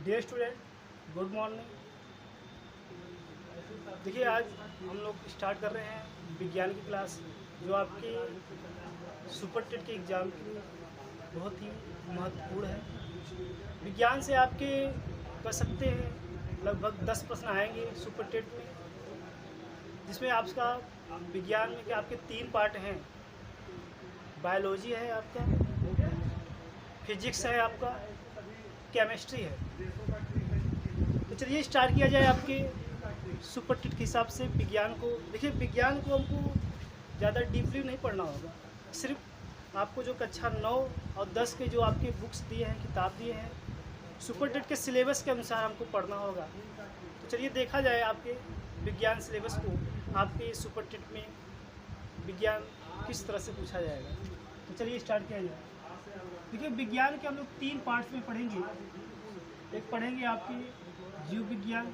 Dear student, good morning. देखिए, आज हम लोग स्टार्ट कर रहे हैं विज्ञान की क्लास, जो आपके सुपर टेट के एग्ज़ाम के लिए बहुत ही महत्वपूर्ण है। विज्ञान से आपके कर सकते हैं लगभग 10 प्रश्न आएंगे सुपर टेट में, जिसमें आपका विज्ञान में आपके 3 पार्ट हैं। बायोलॉजी है आपका, फिजिक्स है आपका, केमिस्ट्री है। तो चलिए स्टार्ट किया जाए आपके सुपर टेट के हिसाब से विज्ञान को। देखिए, विज्ञान को हमको ज़्यादा डीपली नहीं पढ़ना होगा, सिर्फ आपको जो कक्षा 9 और 10 के जो आपके बुक्स दिए हैं, किताब दिए हैं, सुपर टेट के सिलेबस के अनुसार हमको पढ़ना होगा। तो चलिए देखा जाए आपके विज्ञान सिलेबस को, आपके सुपर टेट में विज्ञान किस तरह से पूछा जाएगा। तो चलिए स्टार्ट किया जाए। देखिए, विज्ञान के हम लोग 3 पार्ट्स में पढ़ेंगे। एक पढ़ेंगे आपके जीव विज्ञान,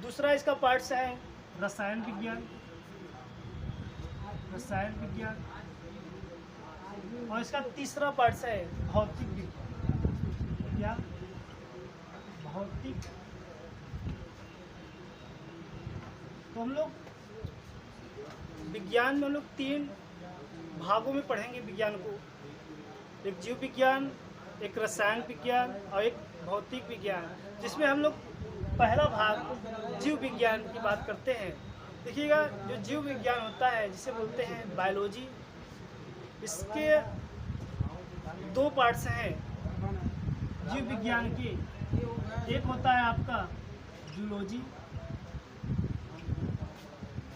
दूसरा इसका पार्ट्स है रसायन विज्ञान, और इसका तीसरा पार्ट्स है भौतिक विज्ञान। क्या? भौतिक। तो हम लोग विज्ञान में हम लोग 3 भागों में पढ़ेंगे विज्ञान को। एक जीव विज्ञान, एक रसायन विज्ञान और एक भौतिक विज्ञान, जिसमें हम लोग पहला भाग जीव विज्ञान की बात करते हैं। देखिएगा, जो जीव विज्ञान होता है, जिसे बोलते हैं बायोलॉजी, इसके 2 पार्ट्स हैं जीव विज्ञान के। एक होता है आपका जूलॉजी,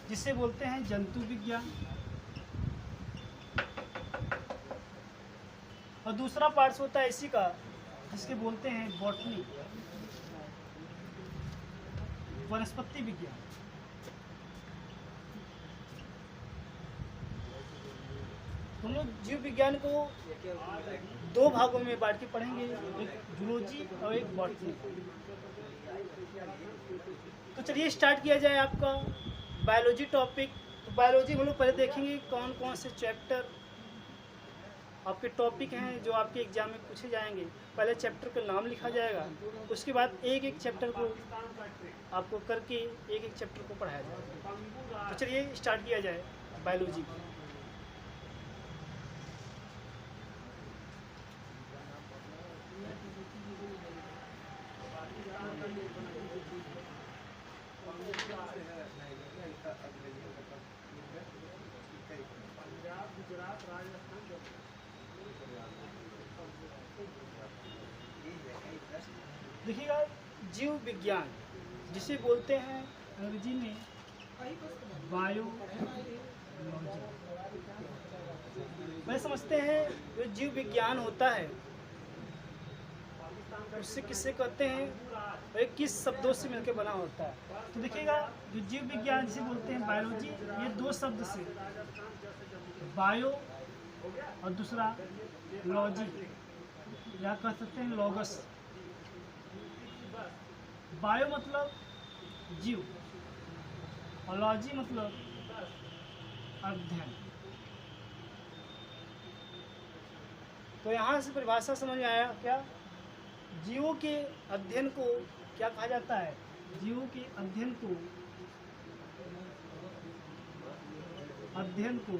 जिसे बोलते हैं जंतु विज्ञान, और दूसरा पार्ट्स होता है इसी का, जिसके बोलते हैं बॉटनी, वनस्पति विज्ञान। हम लोग जीव विज्ञान को 2 भागों में बांट के पढ़ेंगे, एक जूलॉजी और एक बॉटनी। तो चलिए स्टार्ट किया जाए आपका बायोलॉजी टॉपिक। तो बायोलॉजी हम लोग पहले देखेंगे कौन कौन से चैप्टर आपके टॉपिक हैं जो आपके एग्जाम में पूछे जाएंगे। पहले चैप्टर का नाम लिखा जाएगा, उसके बाद एक एक चैप्टर को आपको करके एक एक चैप्टर को पढ़ाया जाएगा। तो चलिए स्टार्ट किया जाए बायोलॉजी। देखिएगा, जीव विज्ञान जिसे बोलते हैं अंग्रेजी में बायोलॉजी। मैं समझते हैं जो जीव विज्ञान होता है उससे किससे कहते हैं, और किस शब्दों से मिलकर बना होता है। तो देखिएगा, जो जीव विज्ञान जिसे बोलते हैं बायोलॉजी, ये 2 शब्द से, बायो और दूसरा लॉजी, या कह सकते हैं लॉगस। बायो मतलब जीव और लॉजी मतलब अध्ययन। तो यहाँ से परिभाषा समझ में आया क्या? जीवों के अध्ययन को क्या कहा जाता है? जीवों के अध्ययन को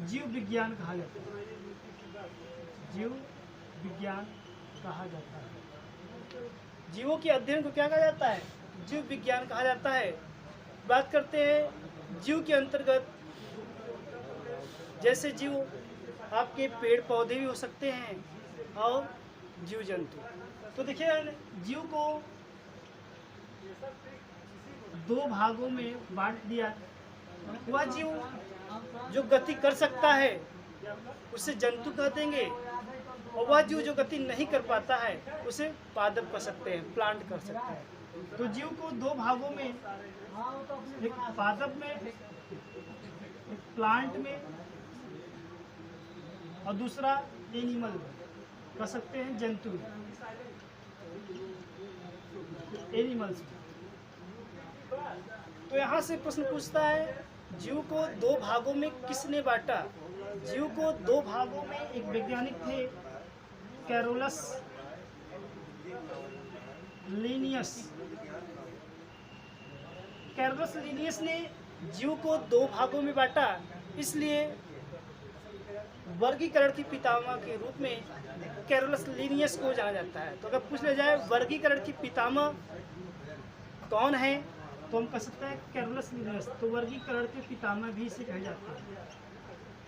जीव विज्ञान कहा जाता है। जीव विज्ञान कहा जाता है। जीवों के अध्ययन को क्या कहा जाता है? जीव विज्ञान कहा जाता है। बात करते हैं जीव के अंतर्गत, जैसे जीव आपके पेड़ पौधे भी हो सकते हैं और जीव जंतु। तो देखिए, जीव को 2 भागों में बांट दिया। वह जीव जो गति कर सकता है उसे जंतु कह देंगे, और वह जीव जो गति नहीं कर पाता है उसे पादप कह सकते हैं, प्लांट कर सकते हैं। तो जीव को 2 भागों में, एक पादप में, एक प्लांट में, और दूसरा एनिमल में, कह सकते हैं जंतु में, एनिमल्स में। तो यहाँ से प्रश्न पूछता है जीव को दो भागों में किसने बांटा? जीव को दो भागों में एक वैज्ञानिक थे कैरोलस लिनियस। कैरोलस लिनियस ने जीव को दो भागों में बांटा, इसलिए वर्गीकरण की पितामह के रूप में कैरोलस लिनियस को जाना जाता है। तो अगर पूछ लिया जाए वर्गीकरण की पितामह कौन है, तो हम कह सकते हैं कैरोलस लिनियस। तो वर्गीकरण के पितामह भी इसे कहे जाते हैं,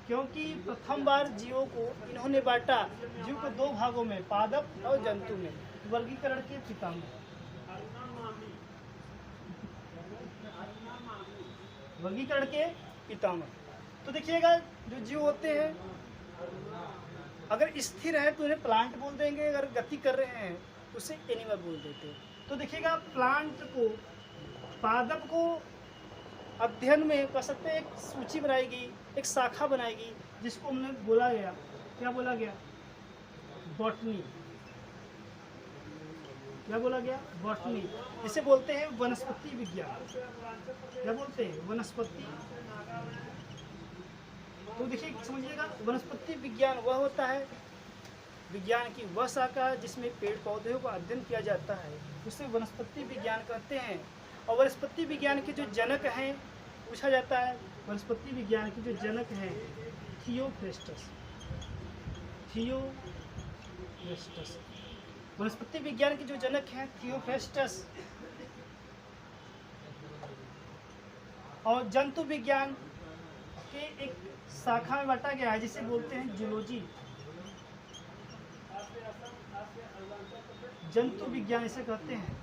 क्योंकि प्रथम बार जीवों को इन्होंने बांटा, जीव को दो भागों में, पादप और जंतु में। वर्गीकरण के पितामह, वर्गीकरण के पितामह। तो देखिएगा, जो जीव होते हैं अगर स्थिर है तो उन्हें प्लांट बोल देंगे, अगर गति कर रहे हैं तो उसे एनिमल बोल देते हैं। तो देखिएगा, प्लांट को, पादप को अध्ययन में कह सकते हैं एक सूची बनाएगी, एक शाखा बनाएगी, जिसको हमने बोला गया, क्या बोला गया? बॉटनी। क्या बोला गया? बॉटनी। जिसे बोलते हैं वनस्पति विज्ञान। क्या बोलते हैं? वनस्पति। तो देखिए, समझिएगा, वनस्पति विज्ञान वह होता है, विज्ञान की वह शाखा जिसमें पेड़ पौधों का अध्ययन किया जाता है, उसे वनस्पति विज्ञान कहते हैं। और वनस्पति विज्ञान के जो जनक हैं, पूछा जाता है, वनस्पति विज्ञान के जो जनक हैं थियोफ्रेस्टस। थियोफ्रेस्टस वनस्पति विज्ञान के जो जनक हैं थियोफ्रेस्टस। और जंतु विज्ञान के एक शाखा में बांटा गया है, जिसे बोलते हैं जूलॉजी। जंतु विज्ञान इसे कहते हैं।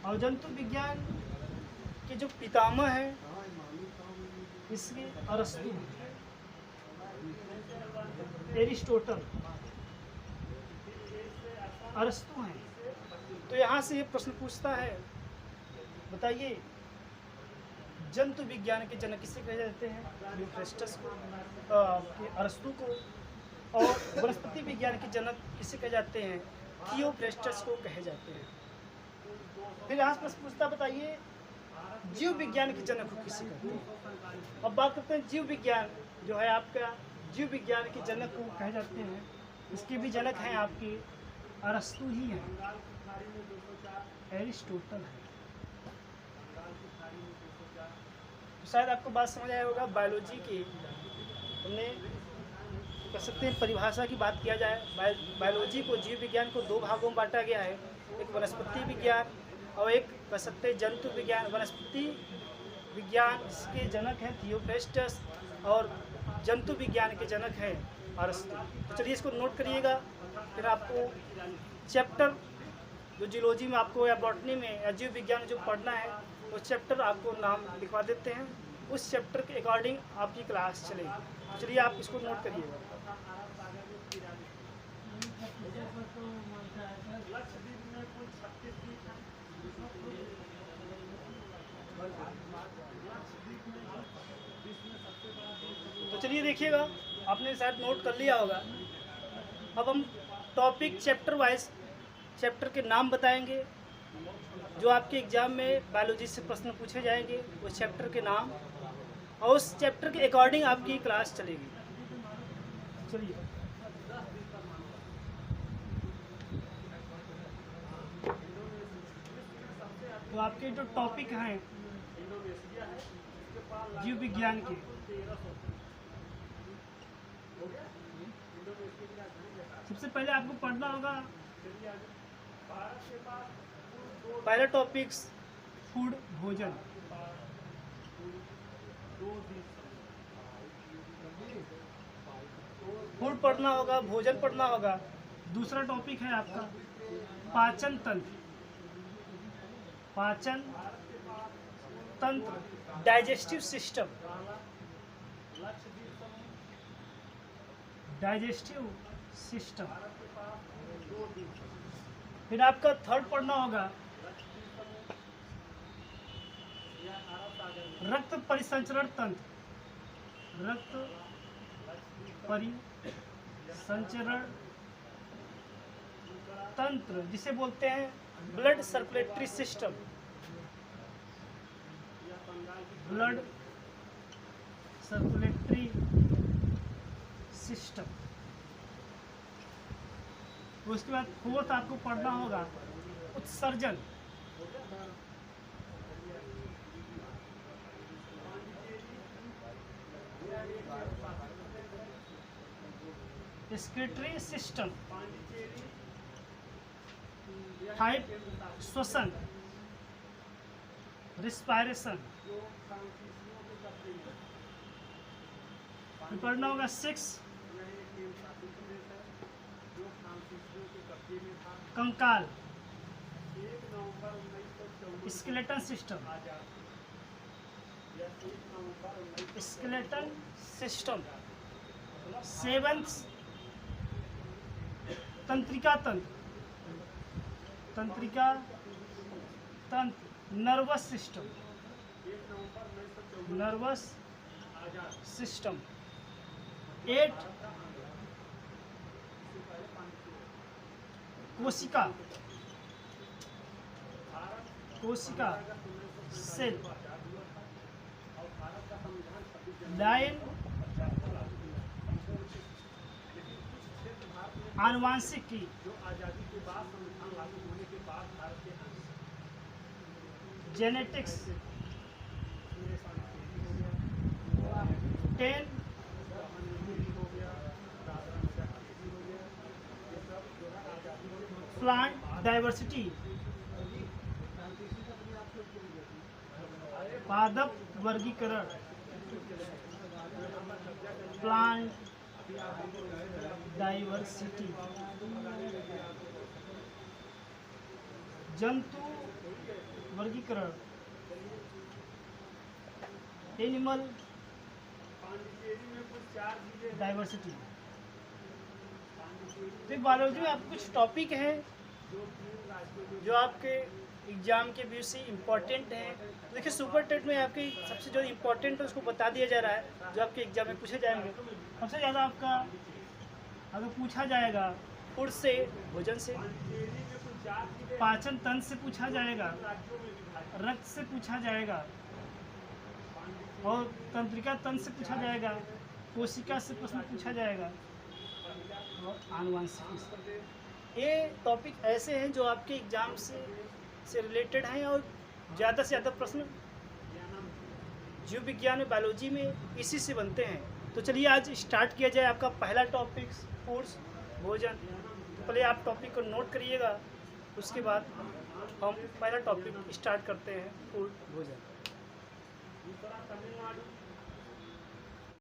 और जंतु विज्ञान के जो पितामह है इसके अरस्तु, एरिस्टोटल, अरस्तु हैं। तो यहाँ से ये प्रश्न पूछता है, बताइए जंतु विज्ञान के जनक किसे कहे जाते हैं? थियोफ्रेस्टस को, अरस्तु को। और वनस्पति विज्ञान के जनक किसे कहे जाते हैं? थियोफ्रेस्टस को कहे जाते हैं। फिर यहाँ प्रश्न पूछता, बताइए जीव विज्ञान के जनक को किसे कहते हैं? अब बात करते हैं जीव विज्ञान, जो है आपका जीव विज्ञान के जनक को कहे जाते हैं। इसके भी जनक हैं आपके अरस्तु ही हैं, एरिस्टोटल है। तो शायद आपको बात समझ आया होगा। बायोलॉजी की हमने कह सकते हैं परिभाषा की बात किया जाए, बायोलॉजी को, जीव विज्ञान को दो भागों में बांटा गया है, एक वनस्पति विज्ञान और एक कह सकते हैं जंतु विज्ञान। वनस्पति विज्ञान इसके जनक हैं थियोफ्रेस्टस और जंतु विज्ञान के जनक हैं अरस्तु। तो चलिए इसको नोट करिएगा। फिर आपको चैप्टर जो जियोलॉजी में आपको या बॉटनी में या जीव विज्ञान जो पढ़ना है, उस चैप्टर आपको नाम लिखवा देते हैं, उस चैप्टर के अकॉर्डिंग आपकी क्लास चलेगी। तो चलिए आप इसको नोट करिएगा। तो चलिए देखिएगा, आपने शायद नोट कर लिया होगा। अब हम टॉपिक चैप्टर वाइज चैप्टर के नाम बताएंगे, जो आपके एग्जाम में बायोलॉजी से प्रश्न पूछे जाएंगे, उस चैप्टर के नाम और उस चैप्टर के अकॉर्डिंग आपकी क्लास चलेगी। चलिए, तो आपके जो टॉपिक हैं जीव विज्ञान के, सबसे पहले आपको पढ़ना होगा पहला टॉपिक्स फूड, भोजन। फूड पढ़ना होगा, भोजन पढ़ना होगा। दूसरा टॉपिक है आपका पाचन तंत्र, पाचन तंत्र, डाइजेस्टिव सिस्टम, डाइजेस्टिव सिस्टम। फिर आपका थर्ड पढ़ना होगा रक्त परिसंचरण तंत्र, रक्त परिसंचरण तंत्र, जिसे बोलते हैं blood circulatory system. Blood circulatory system. उसके बाद फोर्थ आपको पढ़ना होगा उत्सर्जन। Excretory system. फाइव श्वसन, रिस्पायरेशन। पढ़ना होगा 6 कंकाल, स्केलेटन सिस्टम। Skeleton system. 7 तंत्रिका तंत्र। तंत्रिका तंत्र। Nervous system. Nervous system. 8 कोशिका। कोशिका सेल। 9 आनुवांशिकी। जेनेटिक्स। 10 plant diversity. पादप वर्गीकरण। Plant diversity. जंतु वर्गीकरण। Animal diversity. तो बायोलॉजी में आपको कुछ टॉपिक हैं जो आपके एग्जाम के व्यू से इम्पोर्टेंट हैं। देखिए सुपर टेट में आपके सबसे जो इम्पोर्टेंट है उसको बता दिया जा रहा है, जो आपके एग्जाम में पूछे जाएंगे। सबसे ज़्यादा आपका अगर पूछा जाएगा फूड से, भोजन से, पाचन तंत्र से पूछा जाएगा, रक्त से पूछा जाएगा, और तंत्रिका तंत्र से पूछा जाएगा, कोशिका से प्रश्न पूछा जाएगा, और आनुवांशिकी से। ये टॉपिक ऐसे हैं जो आपके एग्जाम से रिलेटेड हैं, और ज़्यादा से ज़्यादा प्रश्न जीव विज्ञान में, बायोलॉजी में इसी से बनते हैं। तो चलिए आज स्टार्ट किया जाए। आपका पहला टॉपिक फूड्स, भोजन। तो पहले आप टॉपिक को नोट करिएगा, उसके बाद हम पहला टॉपिक स्टार्ट करते हैं, फूड, भोजन।